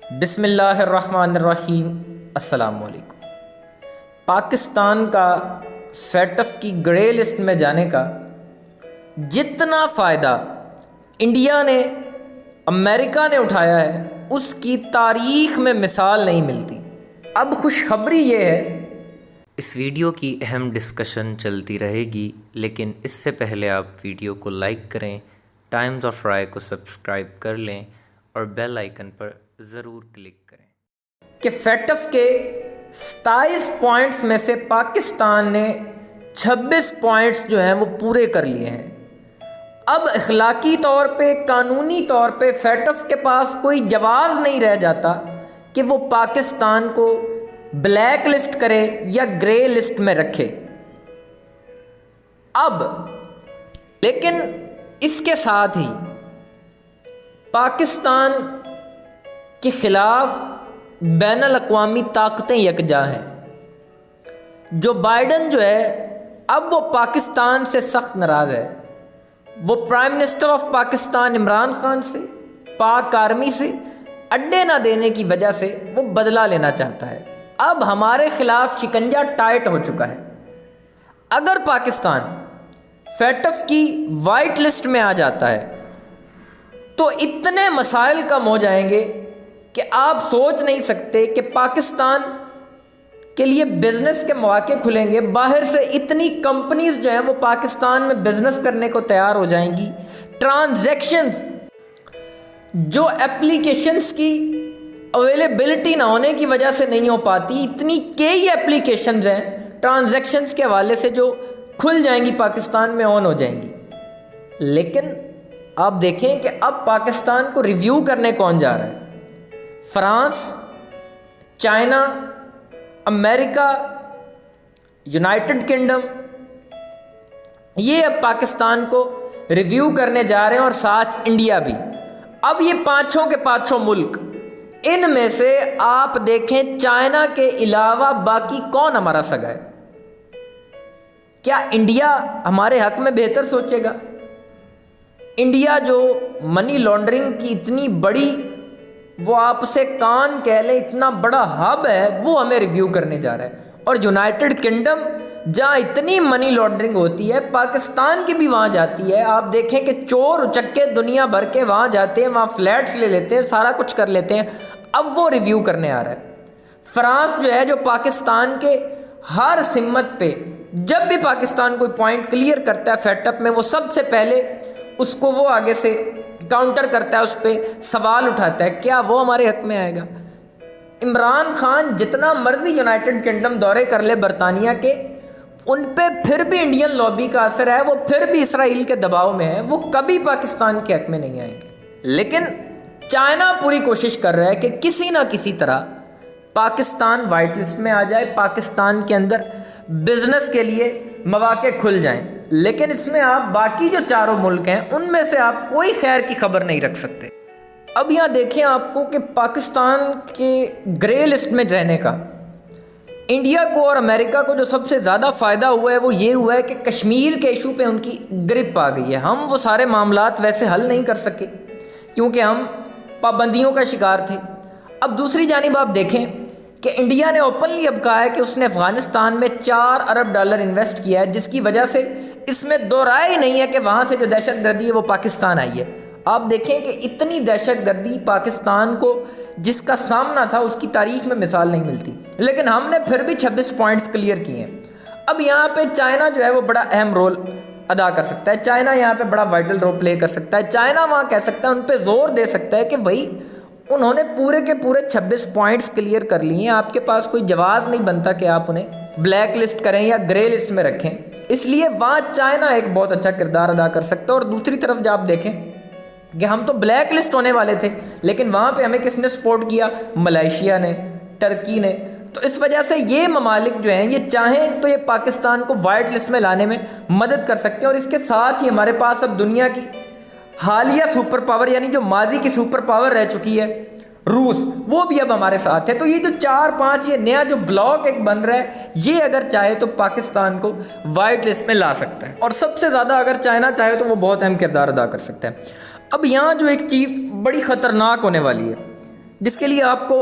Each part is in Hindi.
बिस्मिल्लाहिर्रहमानिर्रहीम। अस्सलाम वालेकुम। पाकिस्तान का सेटअप की ग्रे लिस्ट में जाने का जितना फ़ायदा इंडिया ने, अमेरिका ने उठाया है, उसकी तारीख़ में मिसाल नहीं मिलती। अब खुशखबरी ये है, इस वीडियो की अहम डिस्कशन चलती रहेगी, लेकिन इससे पहले आप वीडियो को लाइक करें, टाइम्स ऑफ राय को सब्सक्राइब कर लें और बेल आइकन पर ज़रूर क्लिक करें कि सेटअप के 27 पॉइंट्स में से पाकिस्तान ने 26 पॉइंट्स जो हैं वो पूरे कर लिए हैं। अब अखलाकी तौर पे, कानूनी तौर पे सेटअप के पास कोई जवाब नहीं रह जाता कि वो पाकिस्तान को ब्लैक लिस्ट करे या ग्रे लिस्ट में रखे। अब लेकिन इसके साथ ही पाकिस्तान के खिलाफ बैनुल अक़वामी ताकतें यकजा हैं। जो बाइडन जो है, अब वो पाकिस्तान से सख्त नाराज़ है। वो prime minister of Pakistan Imran Khan से, पाक आर्मी से अड्डे ना देने की वजह से वो बदला लेना चाहता है। अब हमारे खिलाफ शिकंजा टाइट हो चुका है। अगर पाकिस्तान सेटअप की वाइट लिस्ट में आ जाता है तो इतने मसाइल कम हो जाएंगे कि आप सोच नहीं सकते कि पाकिस्तान के लिए बिजनेस के मौके खुलेंगे। बाहर से इतनी कंपनीज जो हैं वो पाकिस्तान में बिजनेस करने को तैयार हो जाएंगी। ट्रांजैक्शंस, जो एप्लीकेशंस की अवेलेबिलिटी ना होने की वजह से नहीं हो पाती, इतनी कई एप्लीकेशंस हैं ट्रांजैक्शंस के हवाले से जो खुल जाएंगी, पाकिस्तान में ऑन हो जाएंगी। लेकिन आप देखें कि अब पाकिस्तान को रिव्यू करने कौन जा रहा है? France, China, America, United kingdom, ये अब पाकिस्तान को रिव्यू करने जा रहे हैं, और साथ इंडिया भी। अब ये पांचों के पांचों मुल्क, इनमें से आप देखें चाइना के अलावा बाकी कौन हमारा सगा है? क्या इंडिया हमारे हक में बेहतर सोचेगा? इंडिया जो मनी लॉन्ड्रिंग की इतनी बड़ी, वो आपसे कान कह लें इतना बड़ा हब है, वो हमें रिव्यू करने जा रहा है। और यूनाइटेड किंगडम, जहाँ इतनी मनी लॉन्ड्रिंग होती है, पाकिस्तान की भी वहाँ जाती है। आप देखें कि चोर उचक्के दुनिया भर के वहाँ जाते हैं, वहाँ फ्लैट्स ले लेते हैं, सारा कुछ कर लेते हैं। अब वो रिव्यू करने आ रहा है। फ्रांस जो है, जो पाकिस्तान के हर सिमत पे, जब भी पाकिस्तान कोई पॉइंट क्लियर करता है सेटअप में, वो सबसे पहले उसको वो आगे से काउंटर करता है, उस पर सवाल उठाता है, क्या वो हमारे हक में आएगा? इमरान खान जितना मर्जी यूनाइटेड किंगडम दौरे कर ले बरतानिया के, उन पे फिर भी इंडियन लॉबी का असर है, वो फिर भी इसराइल के दबाव में है, वो कभी पाकिस्तान के हक में नहीं आएंगे। लेकिन चाइना पूरी कोशिश कर रहा है कि किसी ना किसी तरह पाकिस्तान वाइट लिस्ट में आ जाए, पाकिस्तान के अंदर बिजनेस के लिए मौके खुल जाएं। लेकिन इसमें आप बाकी जो चारों मुल्क हैं, उनमें से आप कोई खैर की खबर नहीं रख सकते। अब यहाँ देखें आपको कि पाकिस्तान के ग्रे लिस्ट में रहने का इंडिया को और अमेरिका को जो सबसे ज़्यादा फ़ायदा हुआ है, वो ये हुआ है कि कश्मीर के इशू पे उनकी ग्रिप आ गई है। हम वो सारे मामलात वैसे हल नहीं कर सके क्योंकि हम पाबंदियों का शिकार थे। अब दूसरी जानिब आप देखें कि इंडिया ने ओपनली अब कहा है कि उसने अफ़गानिस्तान में $4 अरब इन्वेस्ट किया है, जिसकी वजह से इसमें दो राय ही नहीं है कि वहाँ से जो दहशत गर्दी है वो पाकिस्तान आई है। आप देखें कि इतनी दहशत गर्दी पाकिस्तान को जिसका सामना था, उसकी तारीख में मिसाल नहीं मिलती। लेकिन हमने फिर भी 26 पॉइंट्स क्लियर किए हैं। अब यहाँ पे चाइना जो है वो बड़ा अहम रोल अदा कर सकता है। चाइना यहाँ पे बड़ा वाइटल रोल प्ले कर सकता है। चाइना वहाँ कह सकता है, उन पर जोर दे सकता है कि भाई उन्होंने पूरे के पूरे 26 पॉइंट्स क्लियर कर लिए हैं, आपके पास कोई जवाब नहीं बनता कि आप उन्हें ब्लैक लिस्ट करें या ग्रे लिस्ट में रखें। इसलिए वहाँ चाइना एक बहुत अच्छा किरदार अदा कर सकता है। और दूसरी तरफ जब आप देखें कि हम तो ब्लैक लिस्ट होने वाले थे, लेकिन वहाँ पे हमें किसने सपोर्ट किया? मलेशिया ने, टर्की ने। तो इस वजह से ये ममालिक जो हैं, ये चाहें तो ये पाकिस्तान को वाइट लिस्ट में लाने में मदद कर सकते हैं। और इसके साथ ही हमारे पास अब दुनिया की हालिया सुपर पावर, यानी जो माजी की सुपर पावर रह चुकी है रूस, वो भी अब हमारे साथ है। तो ये जो 4-5 ये नया जो ब्लॉक एक बन रहा है, ये अगर चाहे तो पाकिस्तान को वाइट लिस्ट में ला सकता है। और सबसे ज़्यादा अगर चाइना चाहे तो वो बहुत अहम किरदार अदा कर सकता है। अब यहाँ जो एक चीज़ बड़ी ख़तरनाक होने वाली है जिसके लिए आपको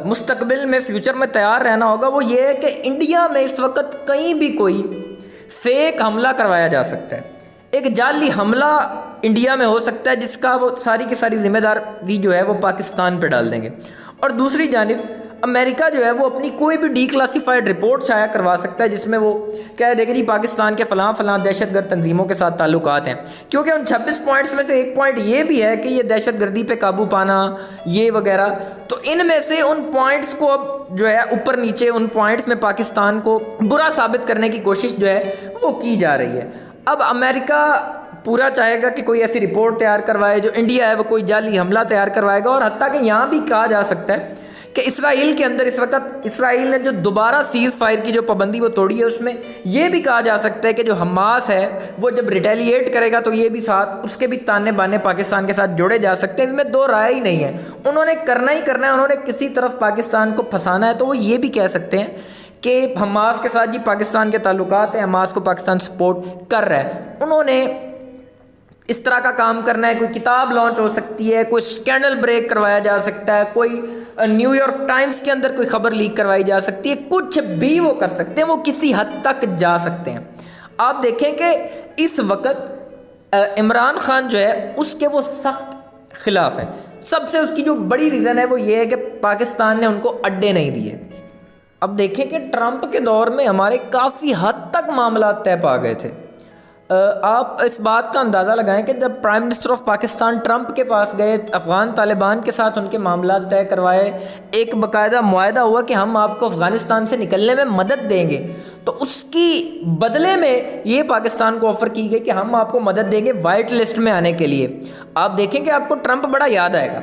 मुस्तकबिल में फ्यूचर में तैयार रहना होगा, वो ये है कि इंडिया में इस वक्त कहीं भी कोई फेक हमला करवाया जा सकता है। एक जाली हमला इंडिया में हो सकता है जिसका वो सारी की सारी जिम्मेदारी जो है वो पाकिस्तान पे डाल देंगे। और दूसरी जानिब अमेरिका जो है वो अपनी कोई भी डीक्लासिफाइड रिपोर्ट शाया करवा सकता है जिसमें वो कह देगा जी पाकिस्तान के फ़लाँ फ़लाँ दहशतगर्द तंजीमों के साथ ताल्लुकात हैं। क्योंकि उन 26 पॉइंट्स में से एक पॉइंट ये भी है कि ये दहशतगर्दी पे काबू पाना ये वगैरह, तो इनमें से उन पॉइंट्स को अब जो है ऊपर नीचे उन पॉइंट्स में पाकिस्तान को बुरा साबित करने की कोशिश जो है वो की जा रही है। अब अमेरिका पूरा चाहेगा कि कोई ऐसी रिपोर्ट तैयार करवाए, जो इंडिया है वो कोई जाली हमला तैयार करवाएगा। और हत्ता कि यहाँ भी कहा जा सकता है कि इसराइल के अंदर इस वक्त इसराइल ने जो दोबारा सीज़ फायर की जो पाबंदी वो तोड़ी है, उसमें यह भी कहा जा सकता है कि जो हमास है वो जब रिटेलिएट करेगा तो ये भी साथ उसके भी ताने बाने पाकिस्तान के साथ जोड़े जा सकते हैं। इसमें दो राय ही नहीं है, उन्होंने करना ही करना है, उन्होंने किसी तरफ पाकिस्तान को फंसाना है। तो वो ये भी कह सकते हैं कि हमास के साथ जी पाकिस्तान के ताल्लुकात हैं, हमास को पाकिस्तान सपोर्ट कर रहा है, उन्होंने इस तरह का काम करना है। कोई किताब लॉन्च हो सकती है, कोई स्कैंडल ब्रेक करवाया जा सकता है, कोई न्यूयॉर्क टाइम्स के अंदर कोई खबर लीक करवाई जा सकती है, कुछ भी वो कर सकते हैं, वो किसी हद तक जा सकते हैं। आप देखें कि इस वक्त इमरान खान जो है उसके वो सख्त खिलाफ हैं। सबसे उसकी जो बड़ी रीज़न है वो ये है कि पाकिस्तान ने उनको अड्डे नहीं दिए। अब देखें कि ट्रंप के दौर में हमारे काफ़ी हद तक मामला तय पा गए थे। आप इस बात का अंदाज़ा लगाएं कि जब prime minister of Pakistan Trump के पास गए, अफ़गान तालिबान के साथ उनके मामला तय करवाए, एक बाकायदा मुआहदा हुआ कि हम आपको अफ़गानिस्तान से निकलने में मदद देंगे, तो उसकी बदले में ये पाकिस्तान को ऑफ़र की गई कि हम आपको मदद देंगे वाइट लिस्ट में आने के लिए। आप देखें कि आपको ट्रंप बड़ा याद आएगा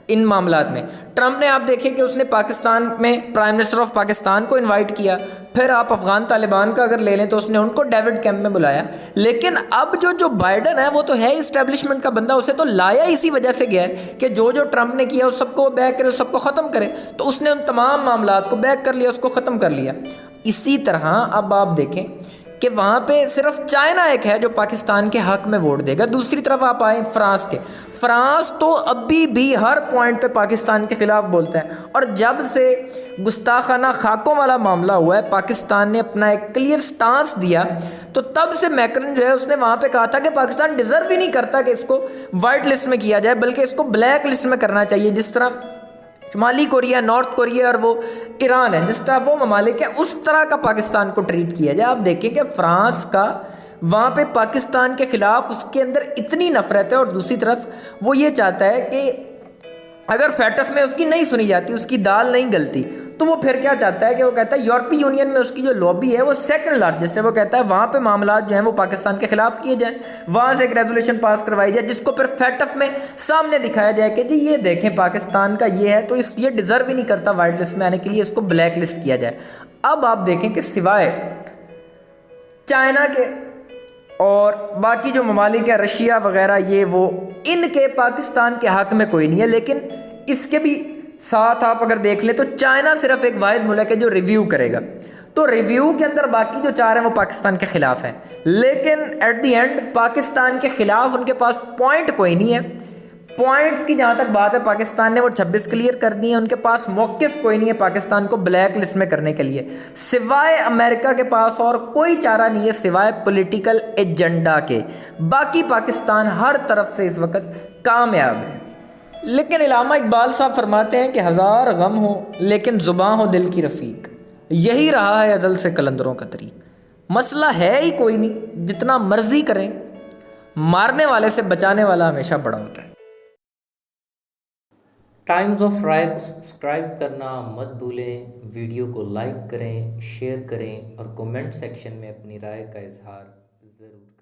इन मामलात में। ट्रंप ने आप देखें कि उसने पाकिस्तान में प्राइम मिनिस्टर ऑफ पाकिस्तान को इनवाइट किया, फिर आप अफगान तालिबान का अगर ले लें तो उसने उनको डेविड कैंप में बुलाया। लेकिन अब जो बाइडन है वो तो है इस्टेब्लिशमेंट का बंदा, उसे तो लाया इसी वजह से गया है कि जो ट्रंप ने किया उस सबको बैक करे, उस सबको ख़त्म करे। तो उसने उन तमाम मामलात को बैक कर लिया, उसको ख़त्म कर लिया। इसी तरह अब आप देखें कि वहाँ पे सिर्फ चाइना एक है जो पाकिस्तान के हक में वोट देगा। दूसरी तरफ आप आए फ्रांस के, फ्रांस तो अभी भी हर पॉइंट पे पाकिस्तान के ख़िलाफ़ बोलता है। और जब से गुस्ताखाना खाकों वाला मामला हुआ है, पाकिस्तान ने अपना एक क्लियर स्टांस दिया, तो तब से मैक्रन जो है उसने वहाँ पे कहा था कि पाकिस्तान डिज़र्व ही नहीं करता कि इसको वाइट लिस्ट में किया जाए, बल्कि इसको ब्लैक लिस्ट में करना चाहिए। जिस तरह शुमाली कोरिया, नॉर्थ कोरिया और वो ईरान है, जिस तरह वो ममालिक है, उस तरह का पाकिस्तान को ट्रीट किया जाए। आप देखें कि फ्रांस का वहाँ पे पाकिस्तान के ख़िलाफ़ उसके अंदर इतनी नफ़रत है, और दूसरी तरफ वो ये चाहता है कि अगर फैटफ में उसकी नहीं सुनी जाती, उसकी दाल नहीं गलती, तो वो फिर क्या चाहता है कि वो कहता है यूरोपीय यूनियन में उसकी जो लॉबी है वो सेकंड लार्जेस्ट है। वो कहता है वहाँ पे मामलात जो हैं वो पाकिस्तान के ख़िलाफ़ किए जाएँ, वहाँ से एक रेजोल्यूशन पास करवाई जाए जिसको फिर फैटफ में सामने दिखाया जाए कि जी ये देखें पाकिस्तान का ये है, तो ये डिज़र्व ही नहीं करता वाइट लिस्ट में आने के लिए, इसको ब्लैक लिस्ट किया जाए। अब आप देखें कि सिवाय चाइना के और बाकी जो ममालिक हैं, रशिया वगैरह, ये वो इनके पाकिस्तान के हक़ में कोई नहीं है। लेकिन इसके भी साथ आप अगर देख लें तो चाइना सिर्फ एक वाहिद मुल्क है जो रिव्यू करेगा, तो रिव्यू के अंदर बाकी जो चार हैं वो पाकिस्तान के ख़िलाफ़ हैं। लेकिन एट दी एंड पाकिस्तान के ख़िलाफ़ उनके पास पॉइंट कोई नहीं है। पॉइंट्स की जहाँ तक बात है, पाकिस्तान ने वो 26 क्लियर कर दिए, उनके पास मौक़िफ़ कोई नहीं है पाकिस्तान को ब्लैक लिस्ट में करने के लिए। सिवाय अमेरिका के पास और कोई चारा नहीं है सिवाय पॉलिटिकल एजेंडा के। बाकी पाकिस्तान हर तरफ से इस वक्त कामयाब है। लेकिन इलामा इकबाल साहब फरमाते हैं कि हज़ार गम हो लेकिन ज़ुबां हो दिल की रफ़ीक, यही रहा है अज़ल से कलंदरों का तरीक। मसला है ही कोई नहीं, जितना मर्जी करें, मारने वाले से बचाने वाला हमेशा बड़ा होता है। टाइम्स ऑफ राय को सब्सक्राइब करना मत भूलें, वीडियो को लाइक करें, शेयर करें और कमेंट सेक्शन में अपनी राय का इजहार ज़रूर करें।